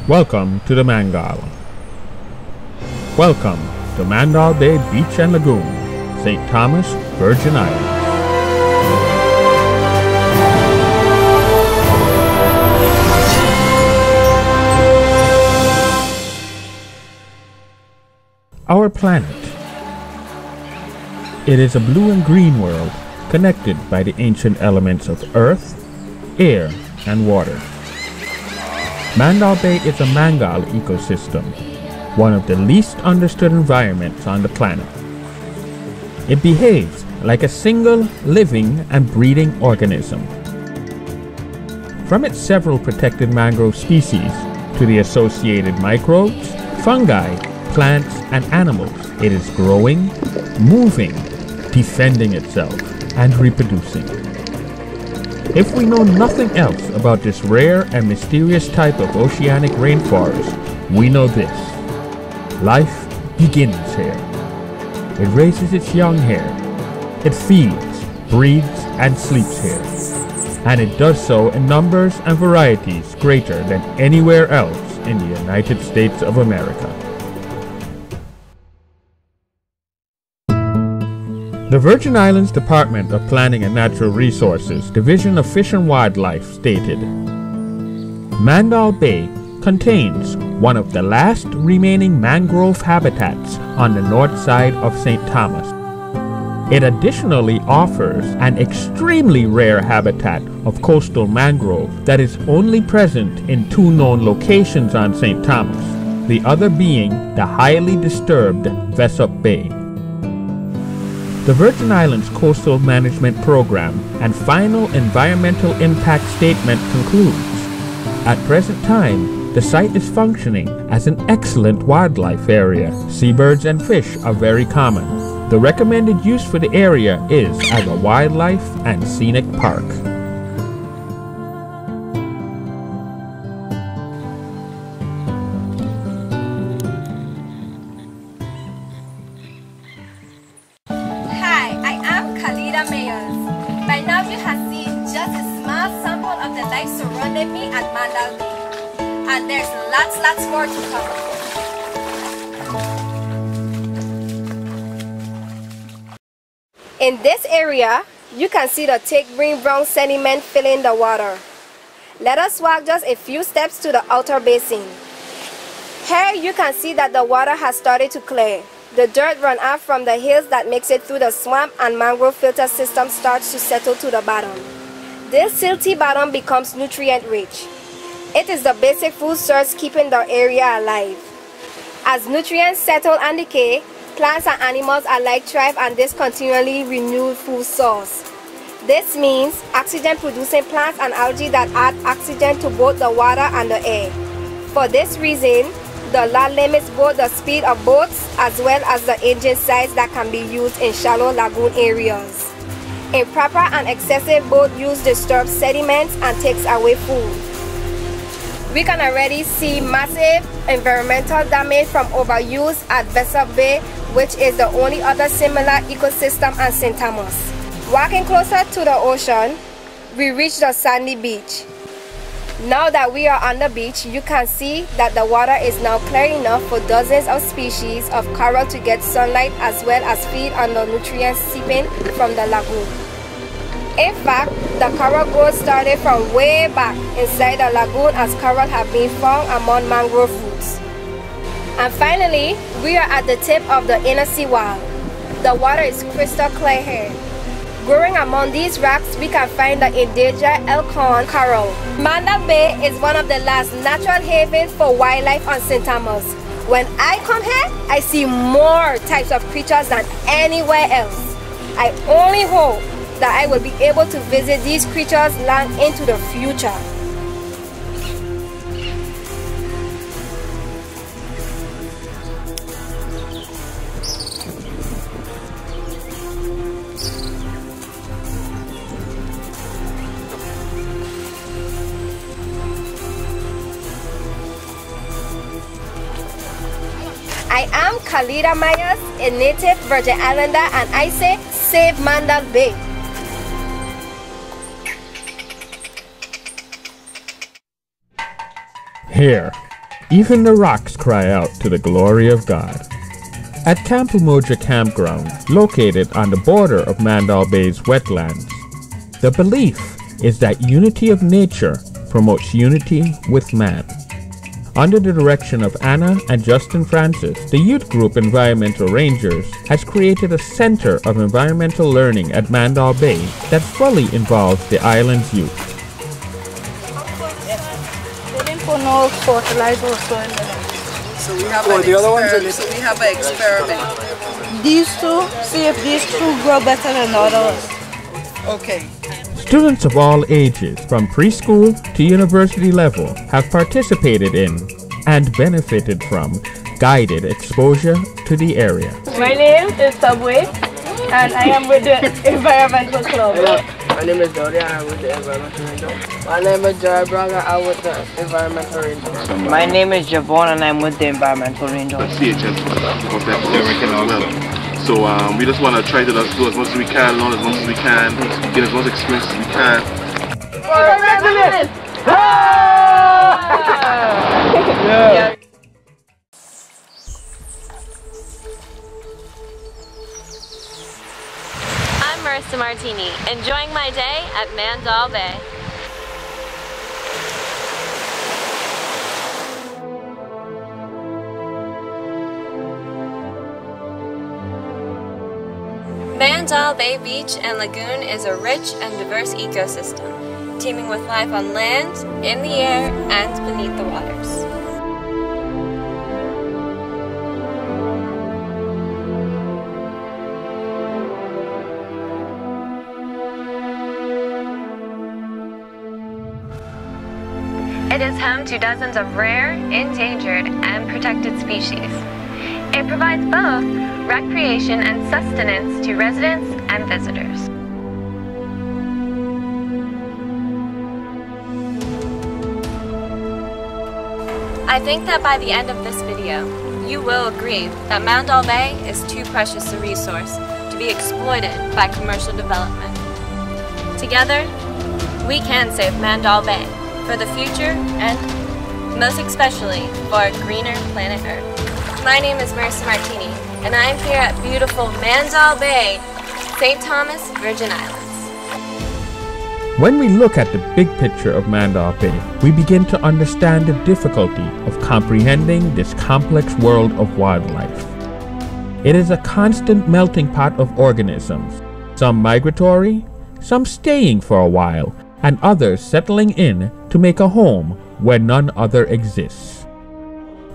Welcome to the Mandahl. Welcome to Mandahl Bay Beach and Lagoon, St. Thomas, Virgin Islands. Our planet. It is a blue and green world connected by the ancient elements of earth, air, and water. Mandahl Bay is a mangrove ecosystem, one of the least understood environments on the planet. It behaves like a single living and breathing organism. From its several protected mangrove species to the associated microbes, fungi, plants, and animals, it is growing, moving, defending itself, and reproducing. If we know nothing else about this rare and mysterious type of oceanic rainforest, we know this. Life begins here. It raises its young here. It feeds, breathes, and sleeps here. And it does so in numbers and varieties greater than anywhere else in the United States of America. The Virgin Islands Department of Planning and Natural Resources, Division of Fish and Wildlife stated, Mandahl Bay contains one of the last remaining mangrove habitats on the north side of St. Thomas. It additionally offers an extremely rare habitat of coastal mangrove that is only present in two known locations on St. Thomas, the other being the highly disturbed Vesup Bay. The Virgin Islands Coastal Management Program and final environmental impact statement concludes, at present time, the site is functioning as an excellent wildlife area. Seabirds and fish are very common. The recommended use for the area is as a wildlife and scenic park. By now you have seen just a small sample of the life surrounding me at Mandahl Bay, and there's lots more to come. In this area, you can see the thick green brown sediment filling the water. Let us walk just a few steps to the outer basin. Here you can see that the water has started to clear. The dirt run off from the hills that makes it through the swamp, and mangrove filter system starts to settle to the bottom. This silty bottom becomes nutrient rich. It is the basic food source keeping the area alive. As nutrients settle and decay, plants and animals alike thrive on this continually renewed food source. This means oxygen-producing plants and algae that add oxygen to both the water and the air. For this reason, the law limits both the speed of boats as well as the engine size that can be used in shallow lagoon areas. Improper and excessive boat use disturbs sediments and takes away food. We can already see massive environmental damage from overuse at Vesup Bay, which is the only other similar ecosystem on St. Thomas. Walking closer to the ocean, we reach the sandy beach. Now that we are on the beach, you can see that the water is now clear enough for dozens of species of coral to get sunlight as well as feed on the nutrients seeping from the lagoon. In fact, the coral growth started from way back inside the lagoon as coral have been found among mangrove roots. And finally, we are at the tip of the inner seawall. The water is crystal clear here. Growing among these rocks, we can find the endangered elkhorn coral. Mandahl Bay is one of the last natural havens for wildlife on St. Thomas. When I come here, I see more types of creatures than anywhere else. I only hope that I will be able to visit these creatures long into the future. I am Khalida Myers, a native Virgin Islander, and I say, save Mandahl Bay. Here, Even the rocks cry out to the glory of God. At Camp Umoja Campground, located on the border of Mandahl Bay's wetlands, the belief is that unity of nature promotes unity with man. Under the direction of Anna and Justin Francis, the youth group Environmental Rangers has created a center of environmental learning at Mandahl Bay that fully involves the island's youth. They didn't put no fertilizer or so in there. So we have an experiment. These two, see if these two grow better than the others. Okay. Students of all ages, from preschool to university level, have participated in and benefited from guided exposure to the area. My name is Subway, and I am with the Environmental Club. Hello. My name is Dodi, and I'm with the Environmental Ranger. My name is Joy Braga, I'm with the Environmental Ranger. My name is Javon, and I'm with the Environmental Ranger. CHS of that working as well. So we just want to try to do as much as we can, learn as much as we can, get as much experience as we can. Yeah. I'm Marissa Martini, enjoying my day at Mandahl Bay. Mandahl Bay Beach and Lagoon is a rich and diverse ecosystem, teeming with life on land, in the air, and beneath the waters. It is home to dozens of rare, endangered, and protected species. It provides both recreation and sustenance to residents and visitors. I think that by the end of this video, you will agree that Mandahl Bay is too precious a resource to be exploited by commercial development. Together, we can save Mandahl Bay for the future and, most especially, for a greener planet Earth. My name is Marissa Martini, and I'm here at beautiful Mandahl Bay, St. Thomas, Virgin Islands. When we look at the big picture of Mandahl Bay, we begin to understand the difficulty of comprehending this complex world of wildlife. It is a constant melting pot of organisms, some migratory, some staying for a while, and others settling in to make a home where none other exists.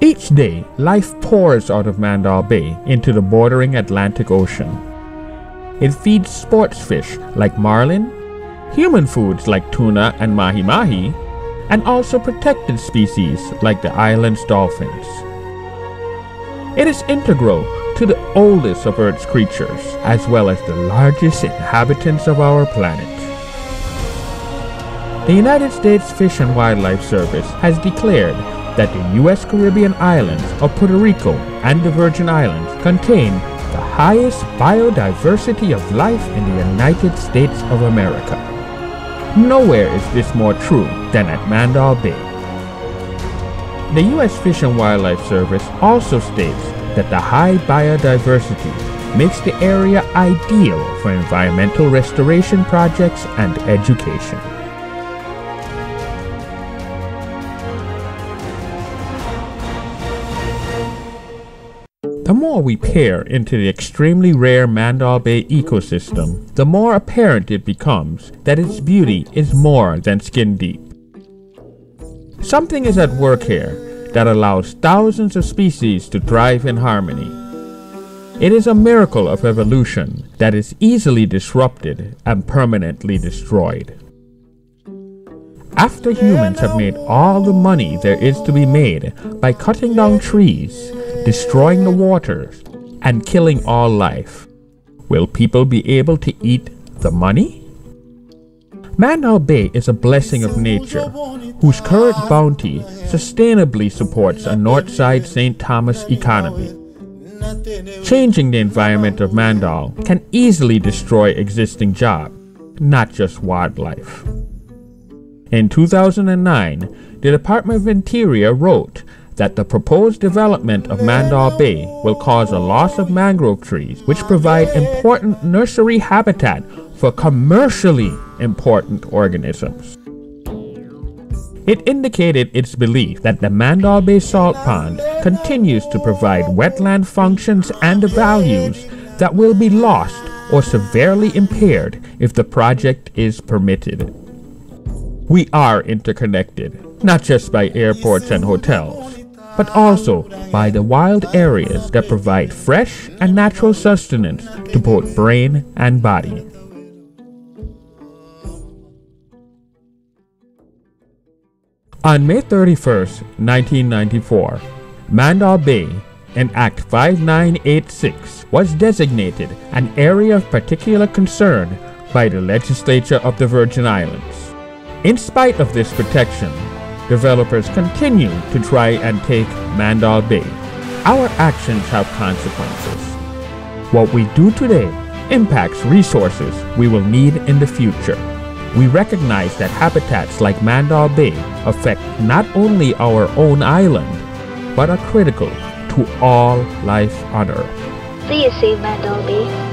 Each day, life pours out of Mandahl Bay into the bordering Atlantic Ocean. It feeds sports fish like marlin, human foods like tuna and mahi-mahi, and also protected species like the island's dolphins. It is integral to the oldest of Earth's creatures, as well as the largest inhabitants of our planet. The United States Fish and Wildlife Service has declared that the U.S. Caribbean islands of Puerto Rico and the Virgin Islands contain the highest biodiversity of life in the United States of America. Nowhere is this more true than at Mandahl Bay. The U.S. Fish and Wildlife Service also states that the high biodiversity makes the area ideal for environmental restoration projects and education. The more we peer into the extremely rare Mandahl Bay ecosystem, the more apparent it becomes that its beauty is more than skin deep. Something is at work here that allows thousands of species to thrive in harmony. It is a miracle of evolution that is easily disrupted and permanently destroyed. After humans have made all the money there is to be made by cutting down trees, destroying the waters, and killing all life, will people be able to eat the money? Mandahl Bay is a blessing of nature, whose current bounty sustainably supports a Northside St. Thomas economy. Changing the environment of Mandahl can easily destroy existing jobs, not just wildlife. In 2009, the Department of Interior wrote that the proposed development of Mandahl Bay will cause a loss of mangrove trees, which provide important nursery habitat for commercially important organisms. It indicated its belief that the Mandahl Bay salt pond continues to provide wetland functions and values that will be lost or severely impaired if the project is permitted. We are interconnected, not just by airports and hotels, but also by the wild areas that provide fresh and natural sustenance to both brain and body. On May 31, 1994, Mandahl Bay in Act 5986 was designated an area of particular concern by the legislature of the Virgin Islands. In spite of this protection, developers continue to try and take Mandahl Bay. Our actions have consequences. What we do today impacts resources we will need in the future. We recognize that habitats like Mandahl Bay affect not only our own island, but are critical to all life on Earth. Please save Mandahl Bay.